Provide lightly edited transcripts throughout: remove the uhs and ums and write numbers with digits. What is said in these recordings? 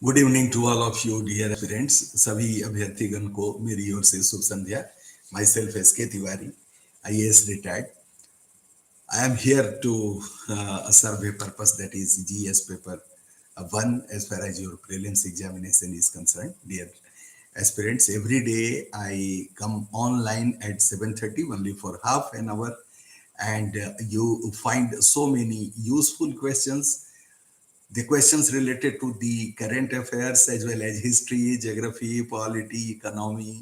Good evening to all of you dear aspirants. सभी अभ्यर्थीगण को मेरी ओर से शुभ संध्या। माई सेल्फ एस के Tiwari, IAS retired. I am here to a survey purpose, that is GS paper 1 as far as your prelims examination is concerned. Dear aspirants, every day I come online at 7:30 only for half an hour, and you find so many useful questions, the questions related to the current affairs as well as history, geography, polity, economy,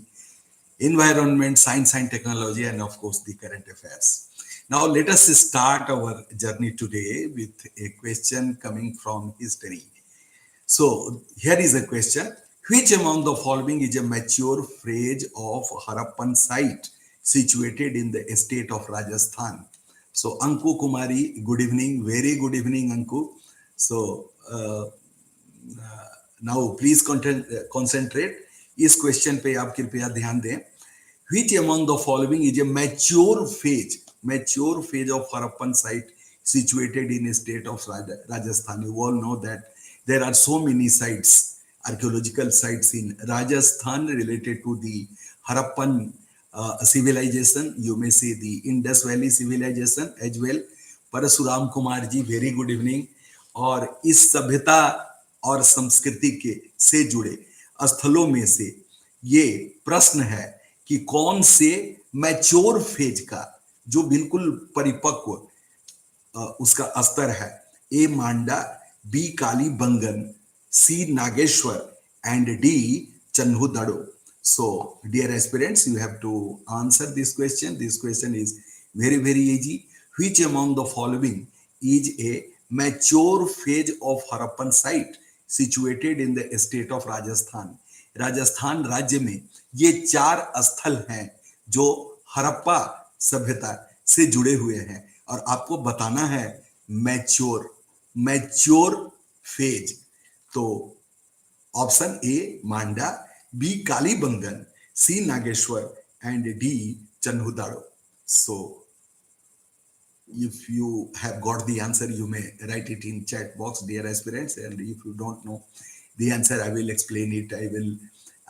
environment, science and technology, and of course the current affairs. Now let us start our journey today with a question coming from history. So here is a question: which among the following is a mature phrase of Harappan site situated in the state of Rajasthan? So Anku Kumari, good evening, very good evening Anku. So now please concentrate. इस question पे आप कृपया ध्यान दें. Which among the following is a mature phase of Harappan site situated in a state of Rajasthan? You all know that there are so many sites, archaeological sites in Rajasthan related to the Harappan civilization. You may say the Indus Valley civilization as well. Parasuram Kumar ji, very good evening. और इस सभ्यता और संस्कृति के से जुड़े स्थलों में से ये प्रश्न है कि कौन से मैच्योर फेज का, जो बिल्कुल परिपक्व उसका स्तर है. A Manda, B Kalibangan, C Nageshwar and D Chanhudaro. So dear aspirants, you have to answer this question. This question is very easy. Which among the following is a mature phase of Harappan site situated in the state of Rajasthan? Rajasthan राज्य में ये 4 स्थल हैं जो हड़प्पा सभ्यता से जुड़े हुए हैं, और आपको बताना है मैच्योर फेज. तो option A Manda, B Kalibangan, C Nageshwar and D Chanhudaro. So if you have got the answer, you may write it in chat box, dear aspirants, and if you don't know the answer, I will explain it. I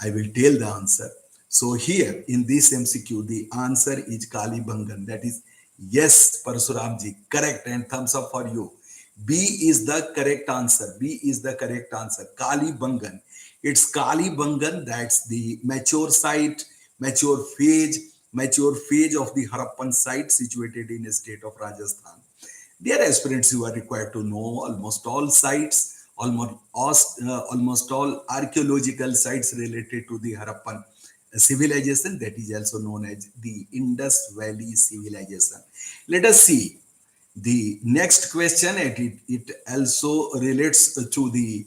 will tell the answer. So here in this MCQ, the answer is Kalibangan. That is yes, Parasuram ji, correct, and thumbs up for you. B is the correct answer. B is the correct answer. Kalibangan. It's Kalibangan. That's the mature site, mature phase of the Harappan site situated in the state of Rajasthan. Dear aspirants, you are required to know almost all sites, almost all archaeological sites related to the Harappan civilization, that is also known as the Indus Valley civilization. Let us see the next question. It also relates to the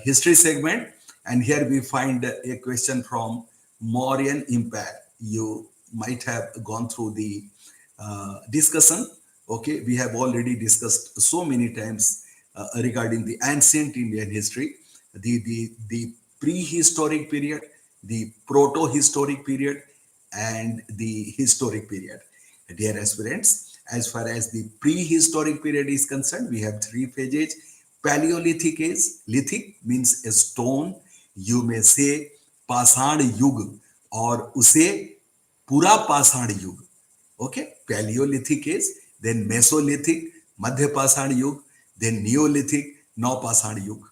history segment, and here we find a question from Mauryan Empire. You might have gone through the discussion. Okay, we have already discussed so many times regarding the ancient Indian history, the prehistoric period, the proto-historic period, and the historic period. Dear aspirants, as far as the prehistoric period is concerned, we have 3 phases. Paleolithic age, lithic means a stone. You may say पाषाण युग, और उसे पूरा पाषाण युग. Okay, Paleolithic age, then Mesolithic, मध्य पाषाण युग, then Neolithic, नवपाषाण युग.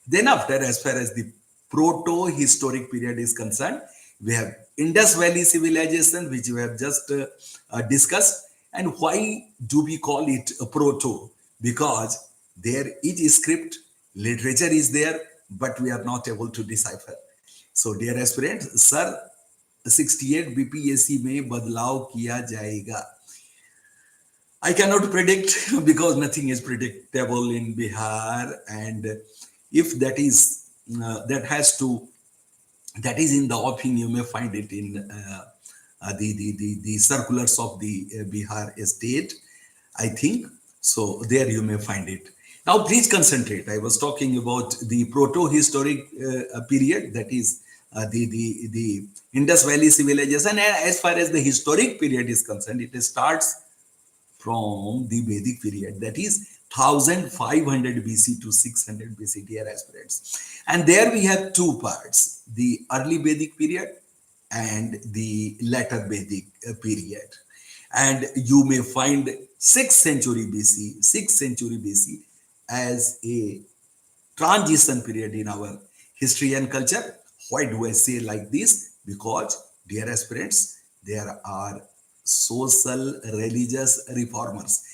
Then after, as far as the proto-historic period is concerned, we have Indus Valley civilization, which we have just discussed. And why do we call it a proto? Because there is script, literature is there, but we are not able to decipher. So dear aspirants, sir 68 BPSC में बदलाव किया जाएगा. I cannot predict because nothing is predictable in Bihar, and if that is that is in the offing, you may find it in the circulars of the Bihar state, I think. So there you may find it. Now please concentrate. I was talking about the proto-historic period, that is the Indus Valley civilization, and as far as the historic period is concerned, it starts from the Vedic period, that is 1500 BC to 600 BC, dear aspirants. And there we have two parts, the early Vedic period and the later Vedic period. And you may find 6th century BC, 6th century BC as a transition period in our history and culture. Why do I say like this? Because, dear aspirants, there are social religious reformers.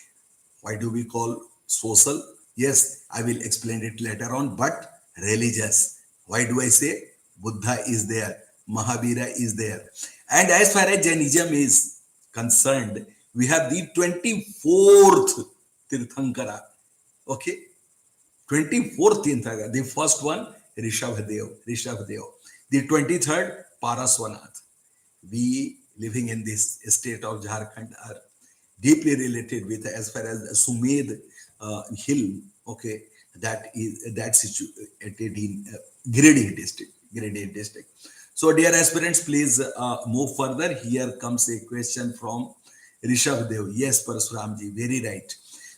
Why do we call social? Yes, I will explain it later on, but religious. Why do I say? Buddha is there, Mahavira is there. And as far as Jainism is concerned, we have the 24th Tirthankara. Okay, 24th Tirthankara. The first one, Rishabhadev. The 23rd, Paraswanath. We living in this state of Jharkhand are deeply related with, as far as Sumed hill, okay, that situated in Giridih district. So, dear aspirants, please move further. Here comes a question from Rishabh. Yes, Parasuramji, very right.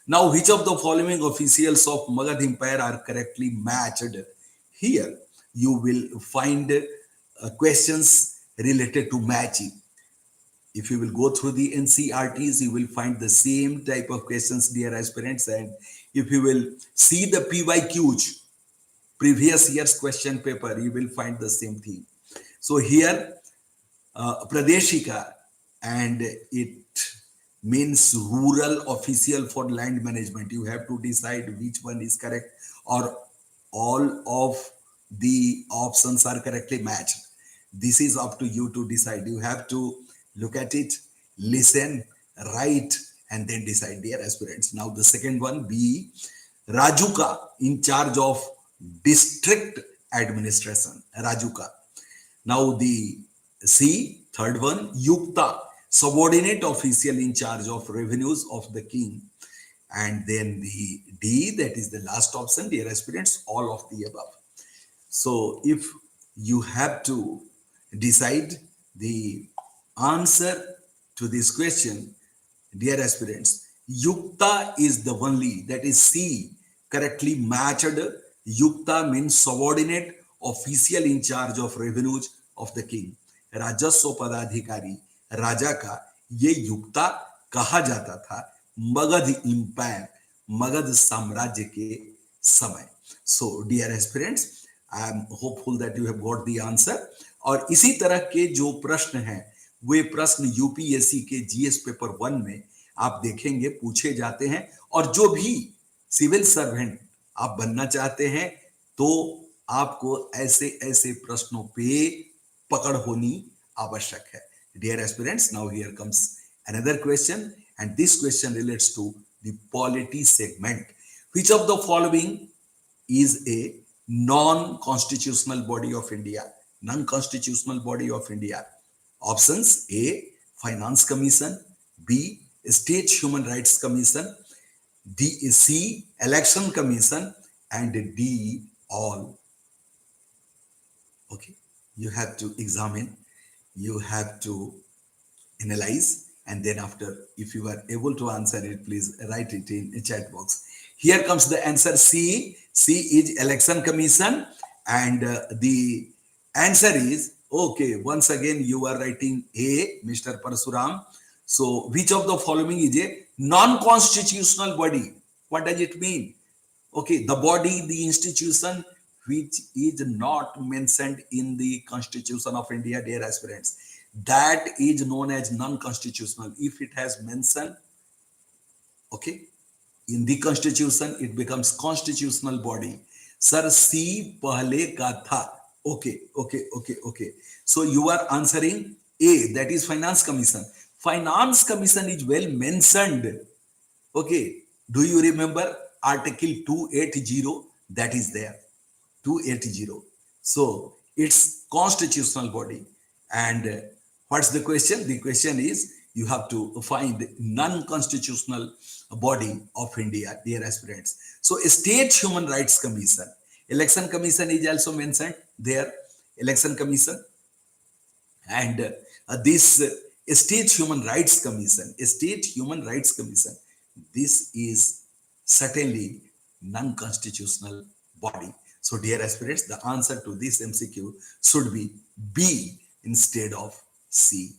Now, which of the following officials of Magad Empire are correctly matched? Here, you will find questions related to matching. If you will go through the NCRTs, you will find the same type of questions, dear aspirants. And if you will see the PYQs, previous year's question paper, you will find the same thing. So here, Pradeshika, and it means rural official for land management. You have to decide which one is correct, or all of the options are correctly matched. This is up to you to decide. You have to look at it, listen, write, and then decide, dear aspirants. Now the second one, B, Rajuka, in charge of district administration, Rajuka. Now the C, third one, Yukta, subordinate official in charge of revenues of the king. And then the D, that is the last option, dear aspirants, all of the above. So if you have to decide the answer to this question, dear aspirants, Yukta is the only, that is C, correctly matched. Yukta means subordinate official in charge of revenues of the king. राजस्व पदाधिकारी राजा का ये युक्ता कहा जाता था Magadh empire, Magadh साम्राज्य के समय. So dear aspirants, I am hopeful that you have got the answer. और इसी तरह के जो प्रश्न हैं, वे प्रश्न यूपीएससी के जीएस पेपर 1 में आप देखेंगे पूछे जाते हैं. और जो भी सिविल सर्वेंट आप बनना चाहते हैं, तो आपको ऐसे ऐसे प्रश्नों पे पकड़ होनी आवश्यक है. Dear aspirants, now here comes another question, and this question relates to the polity segment. Which of the following is a non-constitutional body of India? Non-constitutional body of India. Options: A, Finance Commission; B, State Human Rights Commission; C, Election Commission; and D, all. Okay, you have to examine, you have to analyze, and then after, if you are able to answer it, please write it in a chat box. Here comes the answer C. C is Election Commission, and the answer is, okay, once again you are writing A, Mr. Parasuram. So which of the following is a non-constitutional body? What does it mean? Okay, the body, the institution which is not mentioned in the Constitution of India, dear aspirants, that is known as non-constitutional. If it has mentioned, okay, in the Constitution, it becomes constitutional body. Sir, C pahle ka tha. Okay. So you are answering A, that is Finance Commission. Finance Commission is well mentioned. Okay, do you remember Article 280? That is there. 280. So it's constitutional body. And what's the question? The question is, you have to find non-constitutional body of India, dear aspirants. So State Human Rights Commission. Election Commission is also mentioned there. Election Commission. And this State Human Rights Commission, this is Certainly non-constitutional body. So dear aspirants, the answer to this MCQ should be B instead of C.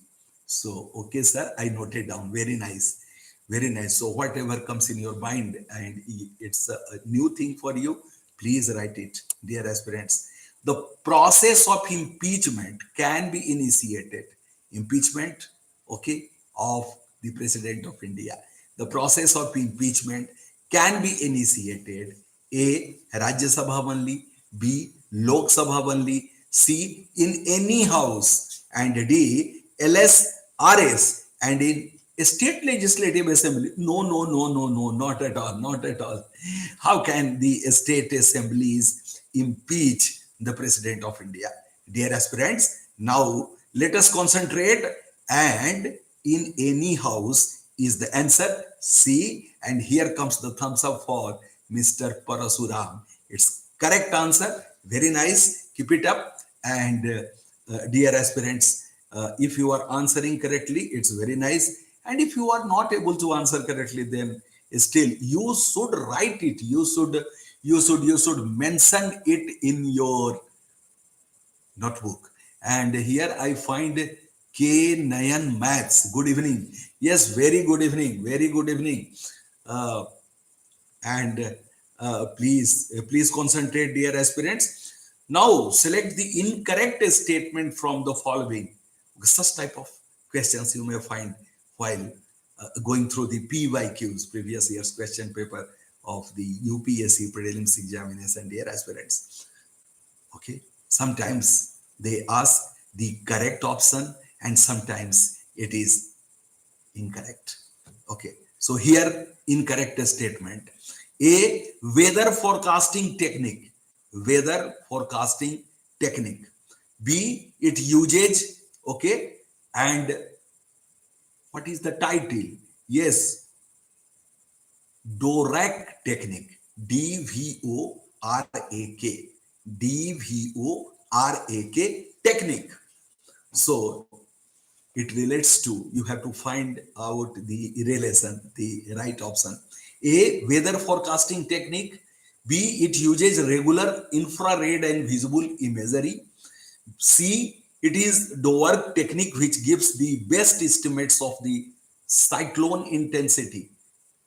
So okay sir, I noted down. Very nice. Very nice. So whatever comes in your mind and it's a new thing for you, please write it, dear aspirants. The process of impeachment can be initiated. Impeachment, okay, of the President of India. The process of impeachment can be initiated. A. Rajya Sabha only. B. Lok Sabha only. C. In any house. And D. LSRS and in state legislative assembly. No, no, no, no, no, not at all, not at all. How can the state assemblies impeach the President of India? Dear aspirants, now let us concentrate, and in any house is the answer C, and here comes the thumbs up for Mr. Parasuram. It's correct answer. Very nice. Keep it up. And dear aspirants, if you are answering correctly, it's very nice. And if you are not able to answer correctly, then still you should write it. You should mention it in your notebook. And here I find K Nayan Maths. Good evening. Yes, very good evening. Very good evening. And please concentrate, dear aspirants. Now select the incorrect statement from the following. Such type of questions you may find while going through the PYQs, previous year's question paper of the UPSC prelims examination, dear aspirants. Okay, sometimes they ask the correct option and sometimes it is incorrect. Okay, so here incorrect statement. A. Weather forecasting technique. Weather forecasting technique. B. It uses, okay, and what is the title? Yes, DORAK technique. DVORAK. DVORAK technique. So it relates to, you have to find out the relation, the right option. A. Weather forecasting technique. B. It uses regular infrared and visible imagery. C. It is DORAK technique which gives the best estimates of the cyclone intensity.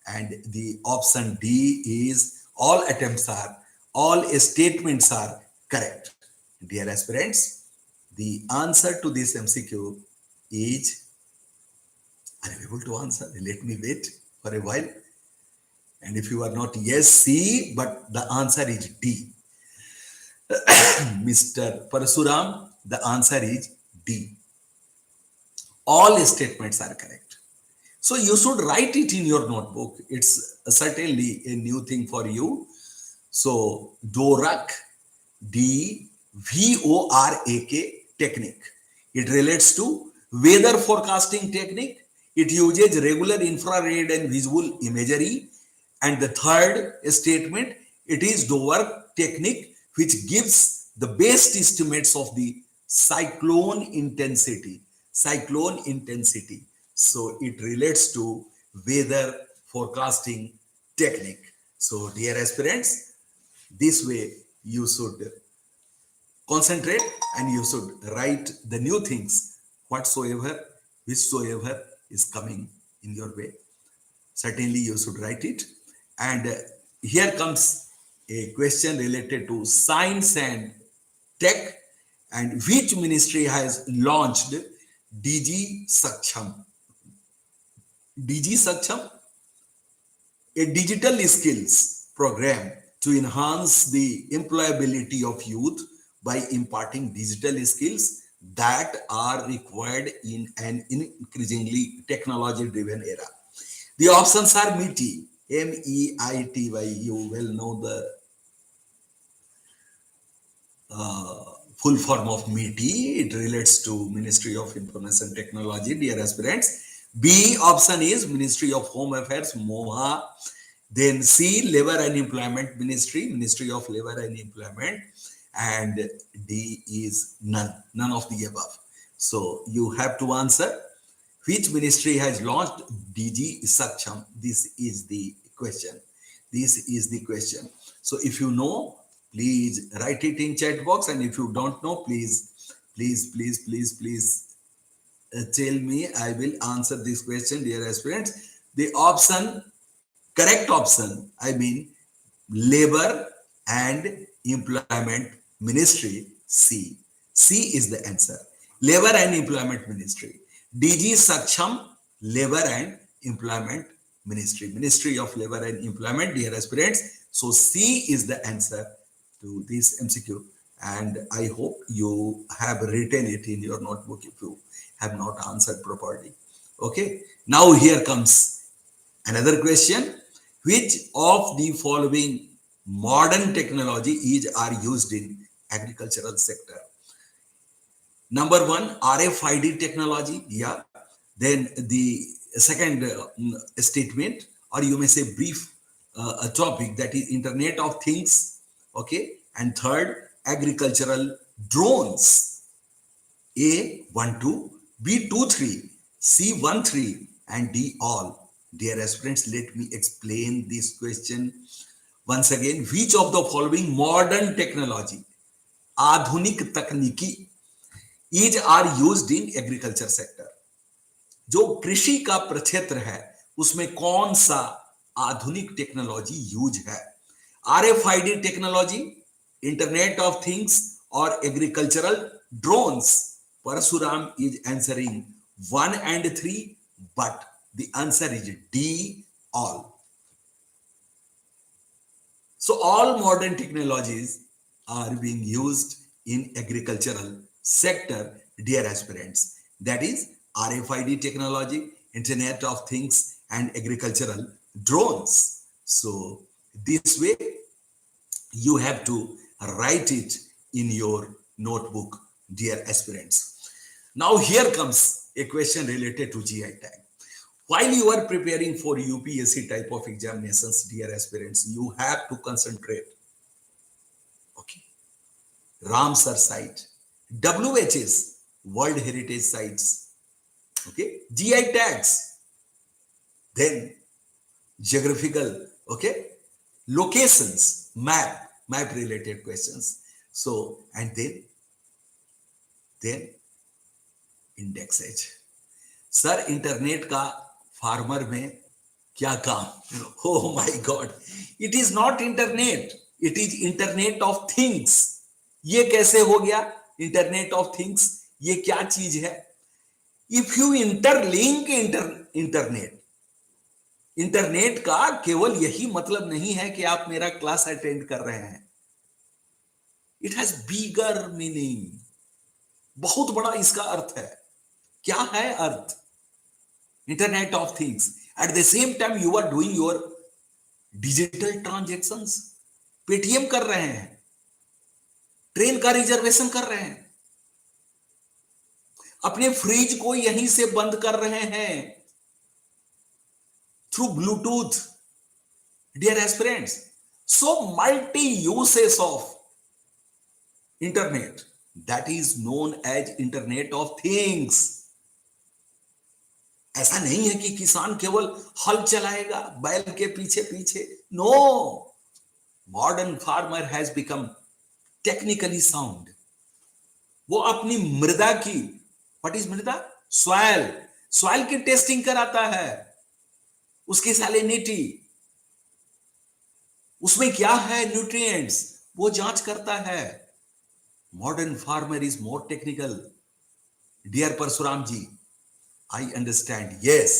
And the option D is all statements are correct. Dear aspirants, the answer to this MCQ is, are you able to answer? Let me wait for a while. And if you are not, yes, C, but the answer is D. Mr. Parasuram, the answer is D. All statements are correct. So you should write it in your notebook. It's certainly a new thing for you. So DORAK, DVORAK technique. It relates to weather forecasting technique. It uses regular infrared and visual imagery. And the third statement, it is DORAK technique which gives the best estimates of the cyclone intensity. Cyclone intensity. So it relates to weather forecasting technique. So dear aspirants, this way you should concentrate and you should write the new things whatsoever, whichsoever is coming in your way. Certainly you should write it. And here comes a question related to science and tech, and which ministry has launched DG Saksham? DG Saksham, a digital skills program to enhance the employability of youth by imparting digital skills that are required in an increasingly technology-driven era. The options are MEITY, MEITY. You well know the full form of MEITY. It relates to Ministry of Information Technology, dear aspirants. B option is Ministry of Home Affairs, MOHA. Then C, Labor and Employment Ministry, Ministry of Labor and Employment. And D is none of the above. So you have to answer which ministry has launched DG Saksham. This is the question. This is the question. So if you know, please write it in chat box, and if you don't know, please tell me. I will answer this question, dear aspirants. The option, correct option, I mean labor and employment ministry, C. C is the answer. Labor and employment ministry. DG Saksham, labor and employment ministry. Ministry of labor and employment, dear aspirants. So C is the answer to this MCQ. And I hope you have written it in your notebook if you have not answered properly. Okay. Now here comes another question. Which of the following modern technology are used in agricultural sector? Number one, RFID technology. Yeah. Then the second statement, or you may say brief a topic, that is Internet of Things. Okay. And third, agricultural drones. A 1 2, B 2 3, C 1 3, and D all. Dear aspirants, let me explain this question once again. Which of the following modern technology, आधुनिक तकनीकी, are used in agriculture sector? जो कृषि का प्रक्षेत्र है उसमें कौन सा आधुनिक टेक्नोलॉजी यूज है? RFID technology, internet of things, और agricultural drones. Parasuram is answering 1 and 3, but the answer is D, all. So all modern technologies are being used in agricultural sector, dear aspirants. That is RFID technology, Internet of Things, and agricultural drones. So this way you have to write it in your notebook, dear aspirants. Now here comes a question related to GI tag. While you are preparing for UPSC type of examinations, dear aspirants, you have to concentrate. Okay. Ramsar site, WHS, World Heritage Sites, okay, GI tags, then geographical, okay, locations, map related questions. So, and then indexage. Sir internet का farmer में क्या काम? Oh my God, it is not internet, it is internet of things. ये कैसे हो गया internet of things? ये क्या चीज है? इफ यू इंटरलिंक इंटरनेट का केवल यही मतलब नहीं है कि आप मेरा क्लास अटेंड कर रहे हैं. It has bigger meaning. बहुत बड़ा इसका अर्थ है. क्या है अर्थ? Internet of things. At the same time you are doing your digital transactions. Paytm कर रहे हैं, ट्रेन का रिजर्वेशन कर रहे हैं, अपने फ्रिज को यहीं से बंद कर रहे हैं through bluetooth, dear aspirants. So multi uses of internet, that is known as internet of things. ऐसा नहीं है कि किसान केवल हल चलाएगा बैल के पीछे पीछे. No, modern farmer has become technically sound. वो अपनी मृदा की, व्हाट इज मृदा? सॉइल की टेस्टिंग कराता है, उसकी सैलिनिटी, उसमें क्या है न्यूट्रिएंट्स, वो जांच करता है. Modern farmer is more technical. Dear Parashuram ji, I understand. Yes,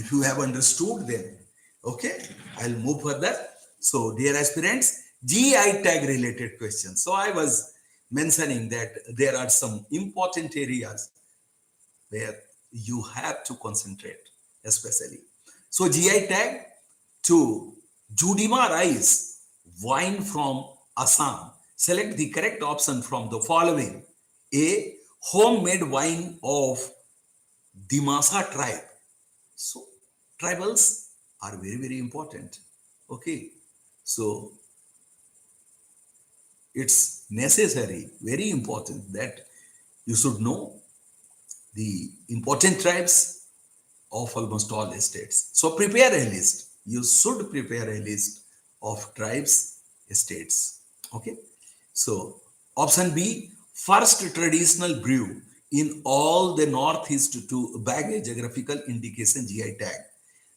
if you have understood them, okay, I'll move further. So, dear aspirants, GI tag related questions. So, I was mentioning that there are some important areas where you have to concentrate, especially. So, GI tag to Judima rice, wine from Assam. Select the correct option from the following. A, homemade wine of Dimasa tribe. So tribals are very, very important. Okay. So it's necessary, very important that you should know the important tribes of almost all states. So prepare a list, you should prepare a list of tribes, states. Okay. So option B, first traditional brew in all the Northeast to bag a geographical indication GI tag.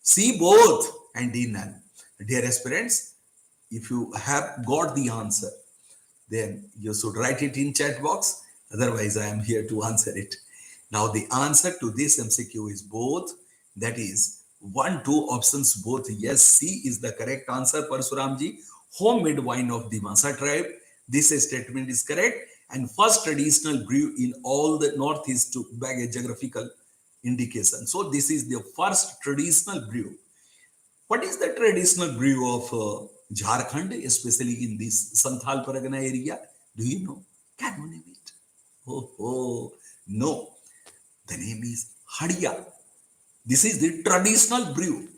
C both and D none. Dear aspirants, if you have got the answer, then you should write it in chat box. Otherwise, I am here to answer it. Now, the answer to this MCQ is both. That is, one, two options both. Yes, C is the correct answer, Parsuramji. Homemade wine of the Masa tribe. This statement is correct. And first traditional brew in all the Northeast to bag a geographical indication. So, this is the first traditional brew. What is the traditional brew of Jharkhand, especially in this Santhal Pargana area? Do you know? Can you name it? Oh, no. The name is Hadia. This is the traditional brew.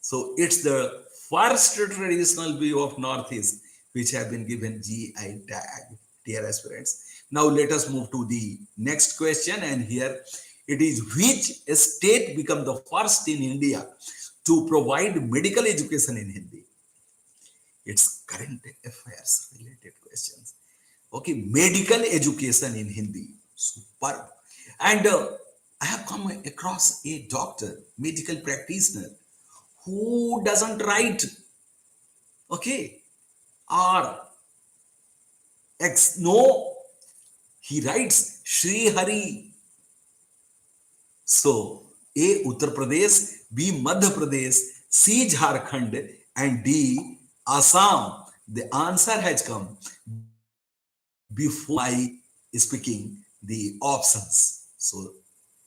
So it's the first traditional brew of Northeast which have been given GI tag, dear aspirants. Now let us move to the next question, and here it is: which state become the first in India to provide medical education in Hindi? It's current affairs related questions. Okay, medical education in Hindi. Superb. And I have come across a doctor, medical practitioner, who doesn't write, okay, or X. No, he writes Shri Hari. So, A. Uttar Pradesh, B. Madhya Pradesh, C. Jharkhand, and D. Assam. The answer has come before my speaking the options. So,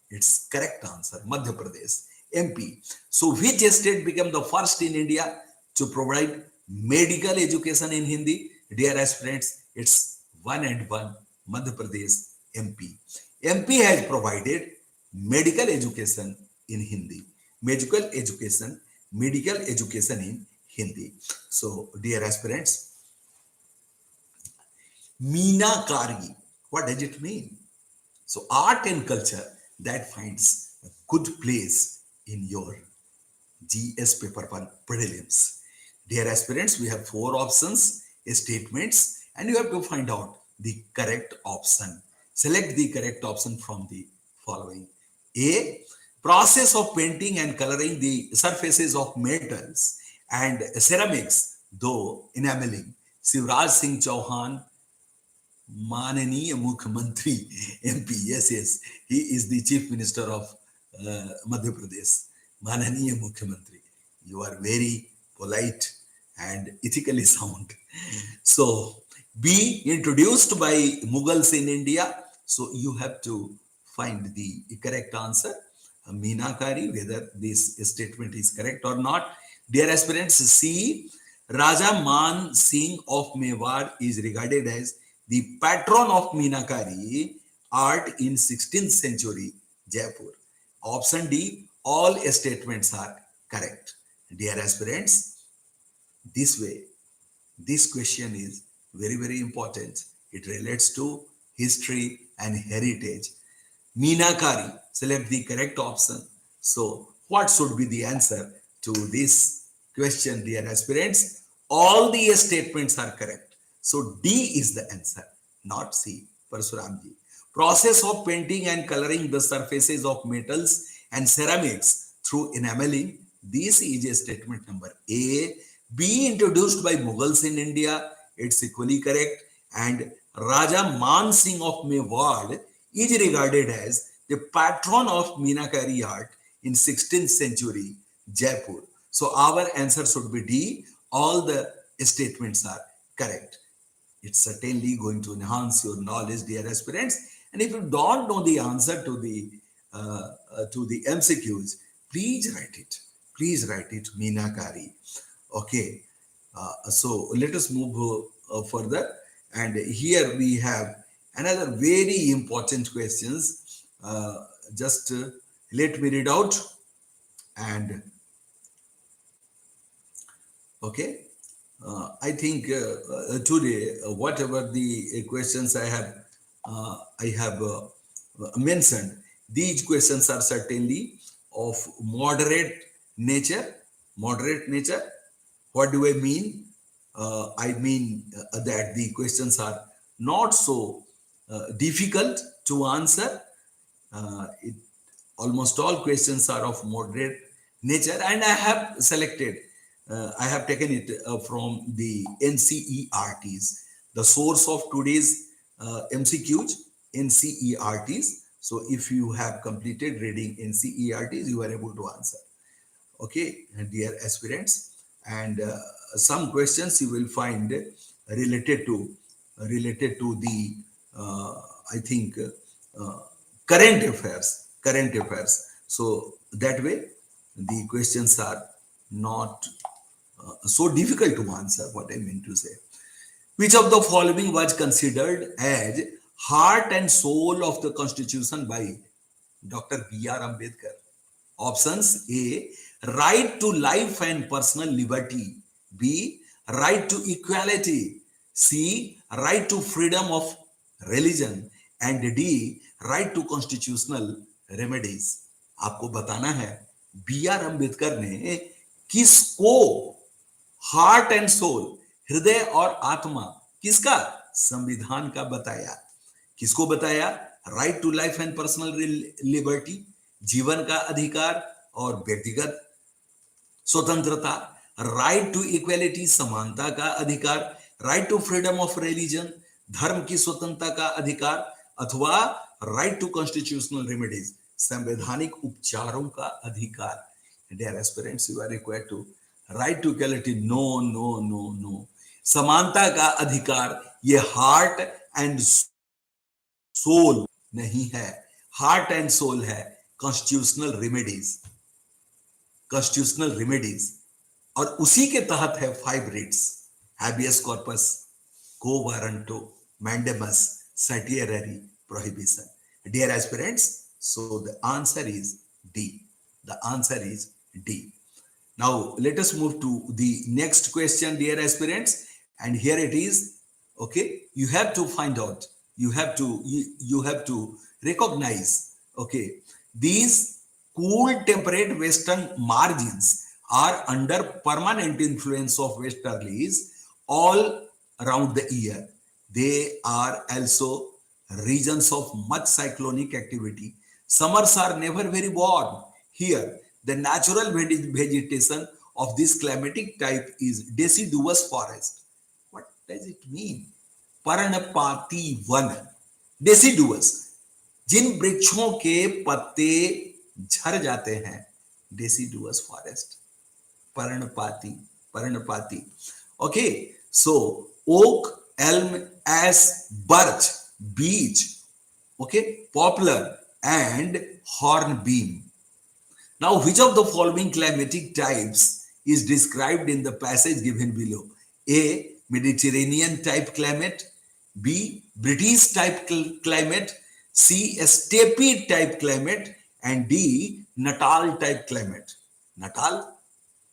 it's correct answer, Madhya Pradesh, MP. So, which state became the first in India to provide medical education in Hindi? Dear aspirants, it's 1 and 1, Madhya Pradesh, MP. MP has provided medical education in Hindi. Medical education in Hindi. So, dear aspirants, Meenakari, what does it mean? So, art and culture that finds a good place in your GS paper 1 prelims. Dear aspirants, we have 4 options, statements, and you have to find out the correct option. Select the correct option from the following. A. Process of painting and coloring the surfaces of metals and ceramics, though enameling. Shivraj Singh Chauhan, Mananiya Mukhyamantri, MP. Yes. He is the Chief Minister of Madhya Pradesh. Mananiya Mukhyamantri. You are very polite and ethically sound. So, B. Introduced by Mughals in India. So, you have to find the correct answer. Meenakari, whether this statement is correct or not. Dear aspirants, C. Raja Man Singh of Mewar is regarded as the patron of Meenakari art in 16th century Jaipur. Option D, all statements are correct. Dear aspirants, this way, this question is very, very important. It relates to history and heritage. Meenakari, select the correct option. So, what should be the answer to this question, dear aspirants? All the statements are correct. So, D is the answer, not C. Parsuramji. Process of painting and coloring the surfaces of metals and ceramics through enameling. This is a statement number A. B, introduced by Mughals in India. It's equally correct. And Raja Man Singh of Mewar is regarded as the patron of Meenakari art in 16th century Jaipur. So our answer should be D. All the statements are correct. It's certainly going to enhance your knowledge, dear aspirants. And if you don't know the answer to the MCQs, please write it. Please write it, Meenakari. Okay. So let us move further. And here we have another very important questions. Just let me read out. And okay. I think today, whatever the questions I have mentioned, these questions are certainly of moderate nature, Moderate nature. What do I mean? I mean that the questions are not so difficult to answer. It, almost all questions are of moderate nature, and I have selected, I have taken it from the NCERTs, the source of today's MCQs, NCERTs. So if you have completed reading NCERTs, you are able to answer. Okay, dear aspirants, and some questions you will find related to the I think current affairs. So that way the questions are not so difficult to answer. What I mean to say, which of the following was considered as heart and soul of the constitution by Dr. B.R. Ambedkar? Options: A, right to life and personal liberty. B, right to equality. C, right to freedom of religion. And D, right to constitutional remedies. आपको बताना है B are Ambedkar ने किसको heart and soul, हृदय और आत्मा किसका, संविधान का बताया। किसको बताया? Right to life and personal liberty, जीवन का अधिकार और व्यक्तिगत स्वतंत्रता, राइट टू इक्वेलिटी, समानता का अधिकार, right to freedom of religion, धर्म की स्वतंत्रता का अधिकार, अथवा राइट टू कॉन्स्टिट्यूशनल रेमेडीज, संवैधानिक उपचारों का अधिकार। Dear aspirants, you are required to right to equality. No no no no, समानता का अधिकार ये हार्ट एंड सोल नहीं है, हार्ट एंड सोल है कॉन्स्टिट्यूशनल रेमेडीज, कॉन्स्टिट्यूशनल रेमेडीज। और उसी के तहत है 5 writs: habeas corpus, quo warranto, mandamus, certiorari, prohibition. Dear aspirants, so the answer is D. The answer is D. Now let us move to the next question, dear aspirants, and here it is. Okay, you have to find out, you have to recognize, okay, these cool temperate western margins are under permanent influence of westerlies all around the year. They are also regions of much cyclonic activity. Summers are never very warm here. The natural vegetation of this climatic type is deciduous forest. What does it mean? पर्णपाती one, deciduous, जिन वृक्षों के पत्ते झड़ जाते हैं, deciduous forest, पर्णपाती, पर्णपाती। Okay, so oak, elm, ash, birch, beech, okay, poplar and hornbeam. Now, which of the following climatic types is described in the passage given below? A, Mediterranean type climate. B, British type climate. C, a steppe type climate. And D, Natal type climate. Natal,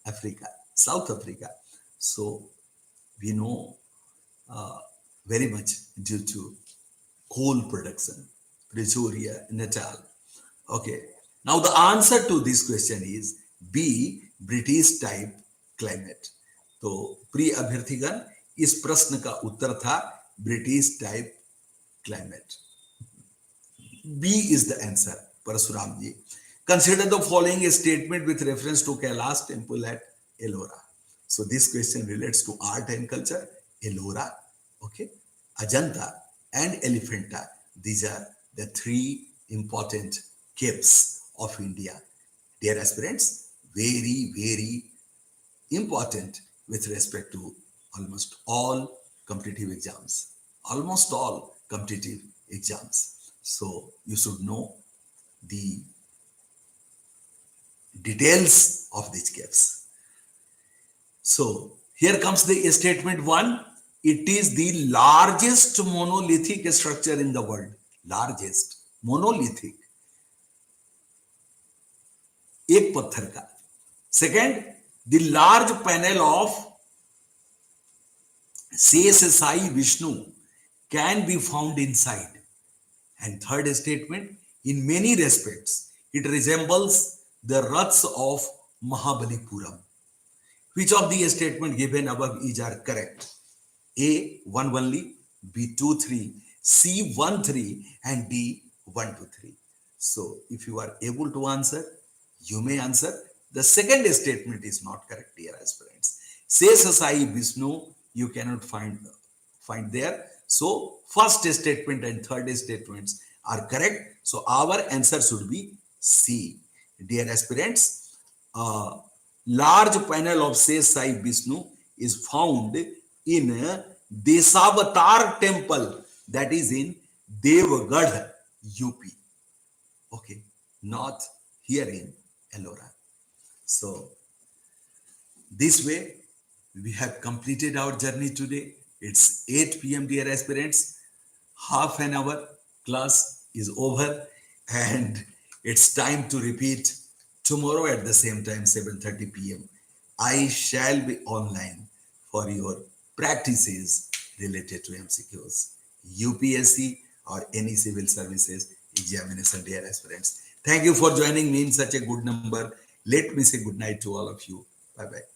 Africa, South Africa. So, we know very much due to coal production, Pretoria, Natal. Okay. Now the answer to this question is B, British type climate. तो प्रिय अभ्यर्थीगण, इस प्रश्न का उत्तर था British type climate. B is the answer, Parashuram ji. Consider the following statement with reference to Kailash temple at Ellora. So this question relates to art and culture. Ellora, okay, Ajanta and Elephanta. These are the 3 important caves of India. Dear aspirants, very, very important with respect to almost all competitive exams. Almost all competitive exams. So you should know the details of these caves. So here comes the statement 1. It is the largest monolithic structure in the world. Largest monolithic, एक पत्थर का। Second, the large panel of Sheshashayi Vishnu can be found inside. And third statement, in many respects it resembles the raths of Mahabalipuram. Which of the statement given above is are correct? A 1 only, B 2 3, C 1 3, and D 1 2 3. So if you are able to answer, you may answer. The second statement is not correct, dear aspirants. Says Sai Vishnu, you cannot find there. So first statement and third statements are correct. So our answer should be C. Dear aspirants, a large panel of says Sai Vishnu is found in Desavatar temple, that is in Devgarh, UP. Okay, not here in Ellora. So this way, we have completed our journey today. It's 8 p.m., dear aspirants. Half an hour class is over, and it's time to repeat tomorrow at the same time, 7:30 p.m. I shall be online for your practices related to MCQs, UPSC, or any civil services examination, dear aspirants. Thank you for joining me in such a good number. Let me say good night to all of you. Bye bye.